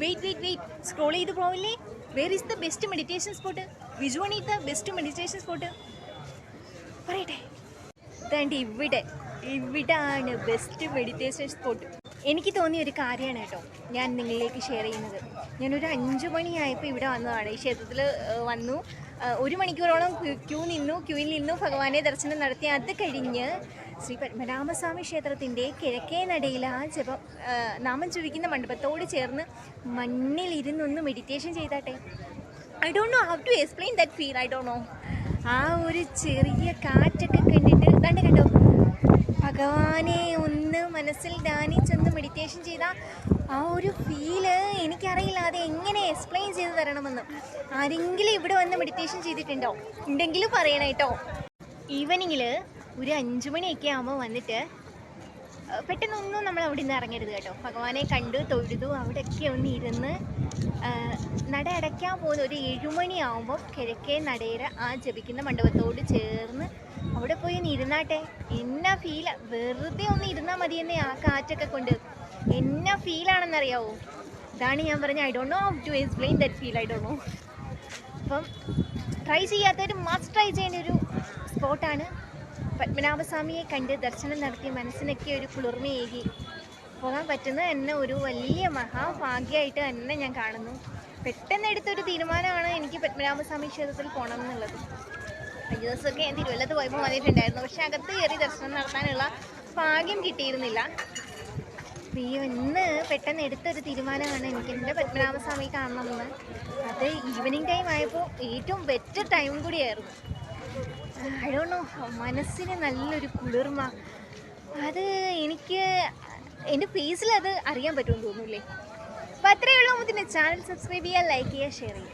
Wait. Scroll ചെയ്ത് പോവില്ലേ? Where is the best meditation spot? Which one is the best meditation spot? പറയട്ടെ. ഇതാണ്ട് ഇവിടാണ് ബെസ്റ്റ് മെഡിറ്റേഷൻ സ്പോട്ട്. എനിക്ക് തോന്നിയ ഒരു കാര്യമാണ് കേട്ടോ ഞാൻ നിങ്ങളിലേക്ക് ഷെയർ ചെയ്യുന്നത്. ഞാനൊരു 5 മണിയായപ്പോൾ ഇവിടെ വന്നതാണ്. ഈ ക്ഷേത്രത്തിൽ വന്നു. 1 മണിക്കൂറോളം ക്യൂവിൽ നിന്നു ഭഗവാനെ ദർശനം നടത്തി. അത് കഴിഞ്ഞ് ശ്രീ പത്മനാഭസ്വാമി ക്ഷേത്രത്തിൻ്റെ കിഴക്കേ നടയിൽ ആ നാമം ചൊല്ലിക്കുന്ന മണ്ഡപത്തോട് ചേർന്ന് മണ്ണിലിരുന്നൊന്ന് മെഡിറ്റേഷൻ ചെയ്താട്ടെ. I don't know how to explain that feel. I don't know. ആ ഒരു ചെറിയ കാറ്റൊക്കെ കണ്ടിട്ട് കണ്ടോ ഭഗവാനെ ഒന്ന് മനസ്സിൽ ധ്യാനിച്ചൊന്ന് മെഡിറ്റേഷൻ ചെയ്ത ആ ഒരു ഫീല് എനിക്കറിയില്ല അത് എങ്ങനെ എക്സ്പ്ലെയിൻ ചെയ്ത് തരണമെന്ന്. ആരെങ്കിലും ഇവിടെ വന്ന് മെഡിറ്റേഷൻ ചെയ്തിട്ടുണ്ടോ? ഉണ്ടെങ്കിലും പറയണം കേട്ടോ. ഈവനിങ്ങിൽ ഒരു 5 മണിയൊക്കെ ആകുമ്പോൾ വന്നിട്ട് പെട്ടെന്നൊന്നും നമ്മൾ അവിടെ നിന്ന് ഇറങ്ങരുത് കേട്ടോ. ഭഗവാനെ കണ്ടു തൊഴുതു അവിടെയൊക്കെ ഒന്ന് ഇരുന്ന് നട അടയ്ക്കാൻ പോകുന്ന ഒരു 7 മണിയാകുമ്പോൾ കിഴക്കേ നടയുടെ ആ ജപിക്കുന്ന മണ്ഡപത്തോട് ചേർന്ന് അവിടെ പോയി ഒന്ന് ഇരുന്നാട്ടെ. എന്നാ ഫീല. വെറുതെ ഒന്ന് ഇരുന്നാൽ മതിയെന്നേ ആ കാറ്റൊക്കെ കൊണ്ട്. എന്നാ ഫീലാണെന്നറിയാവോ? ഇതാണ് ഞാൻ പറഞ്ഞ I don't know how to explain that feel. I don't know. അപ്പം ട്രൈ ചെയ്യാത്തൊരു മസ്റ്റ് ട്രൈ ചെയ്യേണ്ട ഒരു സ്പോട്ടാണ്. പത്മനാഭസ്വാമിയെ കണ്ട് ദർശനം നടത്തി മനസ്സിനൊക്കെ ഒരു കുളിർമയേകി പോകാൻ പറ്റുന്നത് എന്നെ ഒരു വലിയ മഹാഭാഗ്യമായിട്ട് തന്നെ ഞാൻ കാണുന്നു. പെട്ടെന്ന് എടുത്തൊരു തീരുമാനമാണ് എനിക്ക് പത്മനാഭസ്വാമി ക്ഷേത്രത്തിൽ പോകണം എന്നുള്ളത്. 5 ദിവസമൊക്കെ ഞാൻ തിരുവല്ലത്ത് പോയപ്പോൾ വന്നിട്ടുണ്ടായിരുന്നു. പക്ഷെ അകത്ത് കയറി ദർശനം നടത്താനുള്ള ഭാഗ്യം കിട്ടിയിരുന്നില്ല. ഇന്ന് പെട്ടെന്ന് എടുത്തൊരു തീരുമാനമാണ് എനിക്ക് എൻ്റെ പത്മനാഭസ്വാമി കാണണമെന്ന്. അത് ഈവനിങ് ടൈം ആയപ്പോൾ ഏറ്റവും ബെറ്റർ ടൈം കൂടിയായിരുന്നു. ഐ ഡോണ്ട് നോ, മനസ്സിന് നല്ലൊരു കുളിർമ. അത് എനിക്ക് എൻ്റെ ഫേസിൽ അത് അറിയാൻ പറ്റുമെന്ന് തോന്നുന്നില്ലേ. അപ്പോൾ അത്രയേ ഉള്ളൂ. ഇതിൻ്റെ ചാനൽ സബ്സ്ക്രൈബ് ചെയ്യുക, ലൈക്ക് ചെയ്യുക, ഷെയർ ചെയ്യുക.